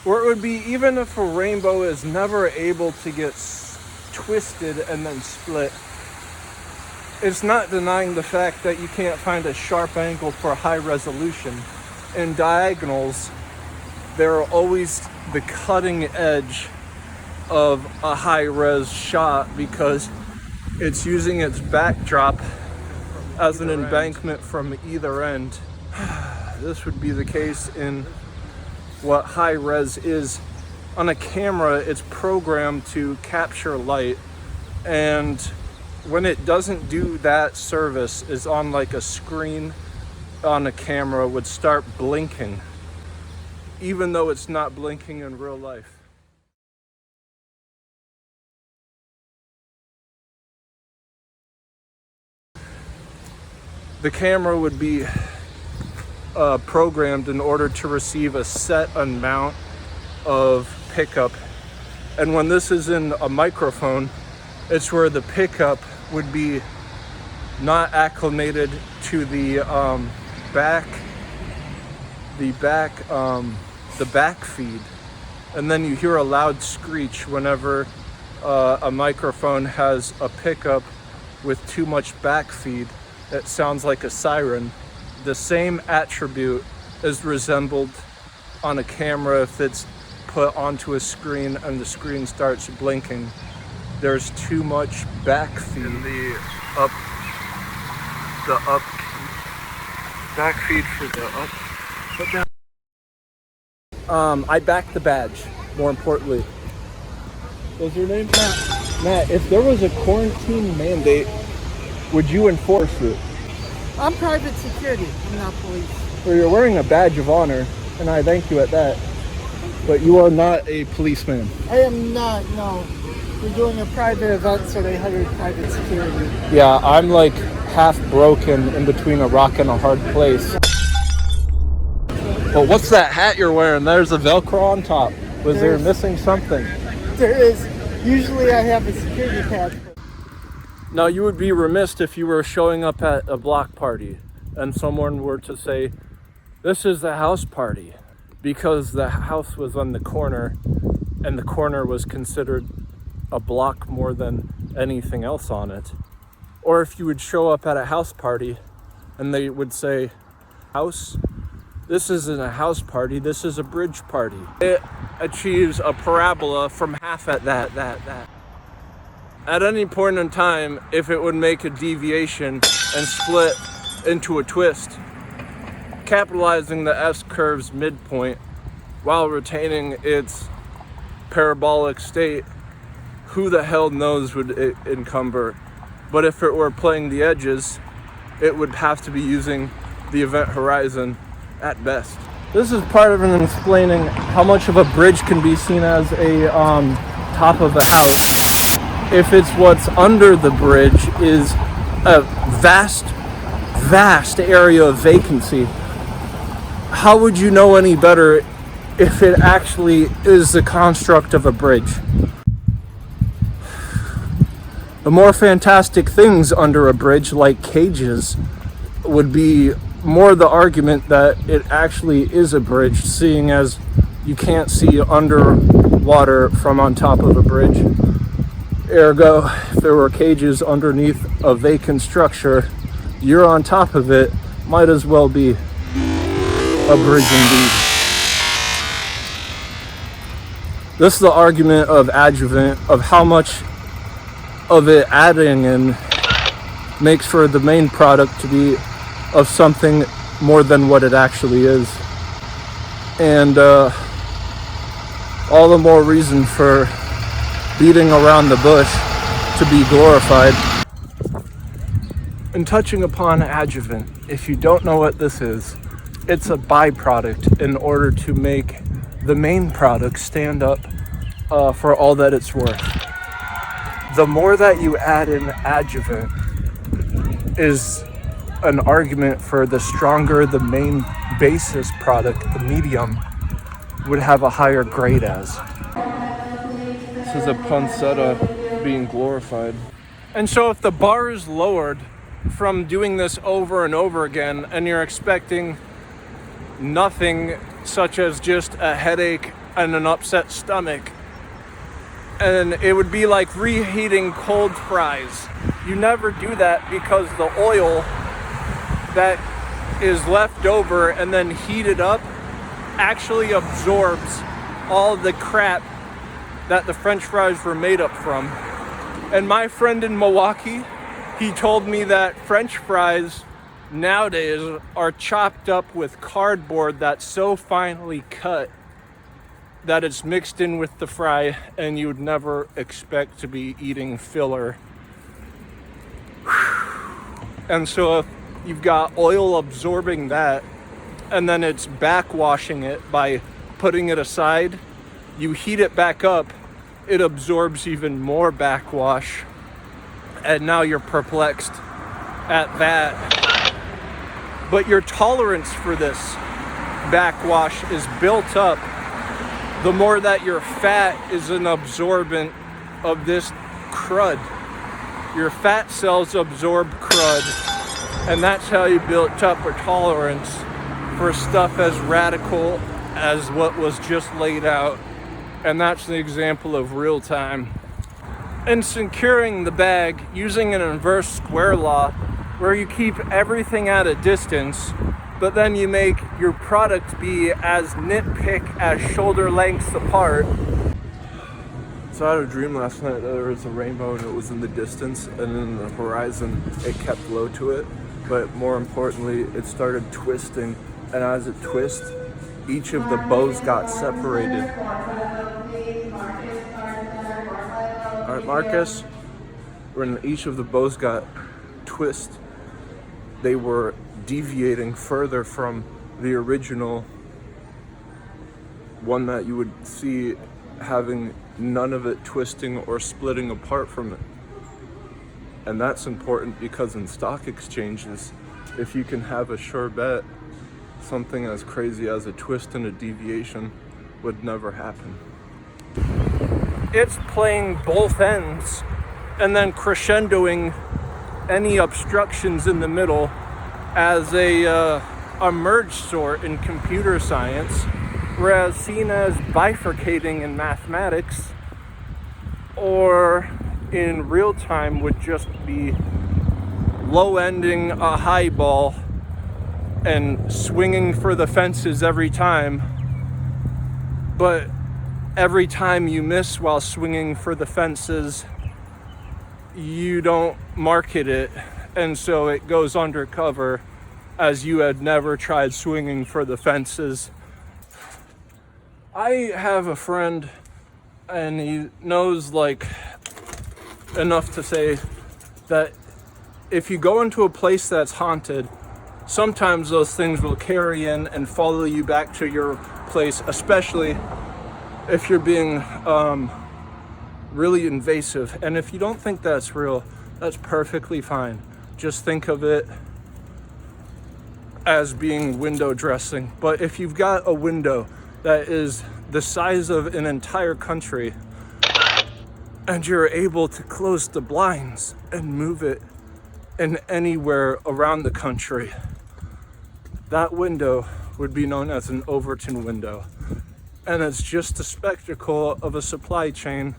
Or it would be even if a rainbow is never able to get twisted and then split, it's not denying the fact that you can't find a sharp angle for high resolution. In diagonals, they're always the cutting edge of a high-res shot because it's using its backdrop as an embankment from either end. This would be the case in what high-res is. On a camera, it's programmed to capture light, and when it doesn't do that service, is on like a screen on a camera would start blinking, even though it's not blinking in real life. The camera would be programmed in order to receive a set amount of pickup. And when this is in a microphone, it's where the pickup would be not acclimated to the back feed. And then you hear a loud screech whenever a microphone has a pickup with too much back feed. It sounds like a siren. The same attribute is resembled on a camera if it's put onto a screen and the screen starts blinking. There's too much back feed in the up back feed for the up. Put down. I backed the badge. More importantly, what's your name? Matt. If there was a quarantine mandate, would you enforce it? I'm private security. I'm not police. Well, you're wearing a badge of honor, and I thank you at that. But you are not a policeman. I am not, no. We're doing a private event, so they hired private security. Yeah, I'm like half broken in between a rock and a hard place. Well, what's that hat you're wearing? There's a Velcro on top. Was there missing something? There is. Usually I have a security patch. Now, you would be remiss if you were showing up at a block party and someone were to say, this is the house party, because the house was on the corner and the corner was considered a block more than anything else on it. Or if you would show up at a house party and they would say, house? This isn't a house party, this is a bridge party. It achieves a parabola from half at that. At any point in time, if it would make a deviation and split into a twist, capitalizing the S-curve's midpoint while retaining its parabolic state, who the hell knows would it encumber? But if it were playing the edges, it would have to be using the event horizon at best. This is part of an explaining how much of a bridge can be seen as a top of a house. If it's what's under the bridge is a vast area of vacancy, how would you know any better if it actually is the construct of a bridge? The more fantastic things under a bridge, like cages, would be more the argument that it actually is a bridge, seeing as you can't see underwater from on top of a bridge. Ergo, if there were cages underneath a vacant structure, you're on top of it, might as well be a bridge indeed. This is the argument of adjuvant, of how much of it adding in makes for the main product to be of something more than what it actually is. And all the more reason for beating around the bush to be glorified. And touching upon adjuvant, if you don't know what this is, it's a byproduct in order to make the main product stand up for all that it's worth. The more that you add in adjuvant is an argument for the stronger the main basis product, the medium, would have a higher grade as. This is a poinsettia being glorified. And so if the bar is lowered from doing this over and over again, and you're expecting nothing such as just a headache and an upset stomach. And it would be like reheating cold fries. You never do that because the oil that is left over and then heated up actually absorbs all the crap that the French fries were made up from. And my friend in Milwaukee, he told me that French fries nowadays are chopped up with cardboard that's so finely cut that it's mixed in with the fry, and you would never expect to be eating filler. And so if you've got oil absorbing that, and then it's backwashing it by putting it aside, you heat it back up, it absorbs even more backwash, and now you're perplexed at that. But your tolerance for this backwash is built up the more that your fat is an absorbent of this crud. Your fat cells absorb crud, and that's how you built up a tolerance for stuff as radical as what was just laid out. And that's the example of real time. And securing the bag using an inverse square law, where you keep everything at a distance, but then you make your product be as nitpick as shoulder lengths apart. So I had a dream last night that there was a rainbow and it was in the distance, and in the horizon it kept low to it, but more importantly it started twisting, and as it twists, each of the bows got separated. Alright, Marcus, when each of the bows got twist, they were deviating further from the original one that you would see having none of it twisting or splitting apart from it. And that's important because in stock exchanges, if you can have a sure bet, something as crazy as a twist and a deviation would never happen. It's playing both ends and then crescendoing any obstructions in the middle as a merge sort in computer science, whereas seen as bifurcating in mathematics or in real time would just be low-ending a high ball and swinging for the fences every time, but every time you miss while swinging for the fences, you don't market it, and so it goes undercover as you had never tried swinging for the fences. I have a friend, and he knows like enough to say that if you go into a place that's haunted, sometimes those things will carry in and follow you back to your place, especially if you're being really invasive. And if you don't think that's real, that's perfectly fine. Just think of it as being window dressing. But if you've got a window that is the size of an entire country and you're able to close the blinds and move it in anywhere around the country, that window would be known as an Overton window. And it's just a spectacle of a supply chain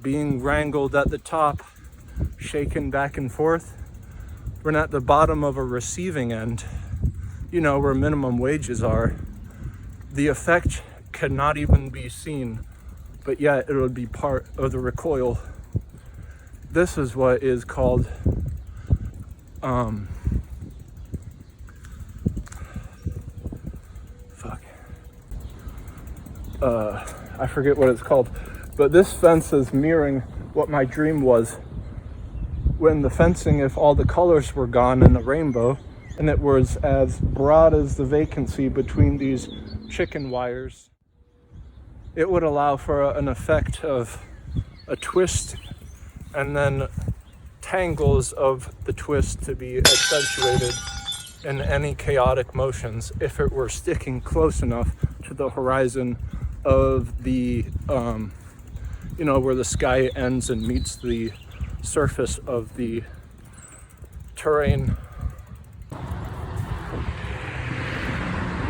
being wrangled at the top, shaken back and forth. We're at the bottom of a receiving end, you know, where minimum wages are. The effect cannot even be seen, but yet it would be part of the recoil. This is what is called I forget what it's called, but this fence is mirroring what my dream was when the fencing, if all the colors were gone in the rainbow and it was as broad as the vacancy between these chicken wires, it would allow for an effect of a twist and then tangles of the twist to be accentuated in any chaotic motions if it were sticking close enough to the horizon of the, you know, where the sky ends and meets the surface of the terrain.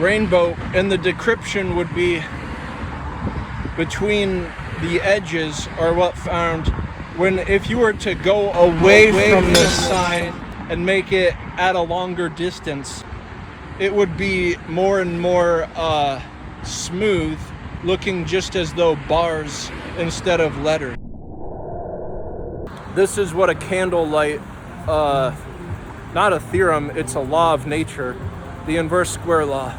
Rainbow, and the decryption would be between the edges are what found when, if you were to go away from this sign and make it at a longer distance, it would be more and more smooth, looking just as though bars instead of letters. This is what a candlelight, not a theorem, it's a law of nature, the inverse square law,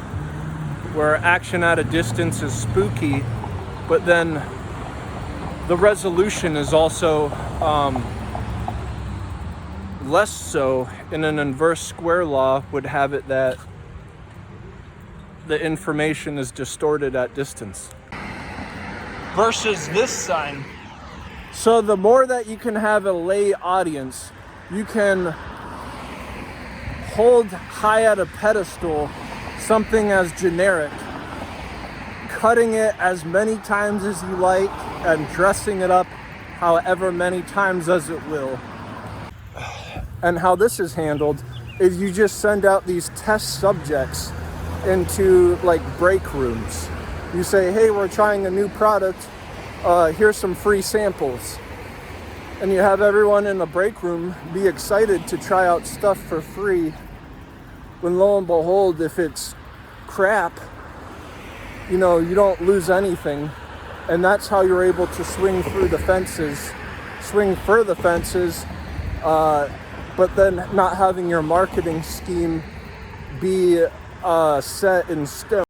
where action at a distance is spooky, but then the resolution is also less so. In an inverse square law would have it that the information is distorted at distance. Versus this sign. So the more that you can have a lay audience, you can hold high at a pedestal something as generic, cutting it as many times as you like and dressing it up however many times as it will. And how this is handled is you just send out these test subjects into like break rooms. You say, hey, we're trying a new product, here's some free samples. And you have everyone in the break room be excited to try out stuff for free, when lo and behold, if it's crap, you know, you don't lose anything. And that's how you're able to swing for the fences, but then not having your marketing scheme be set in stone.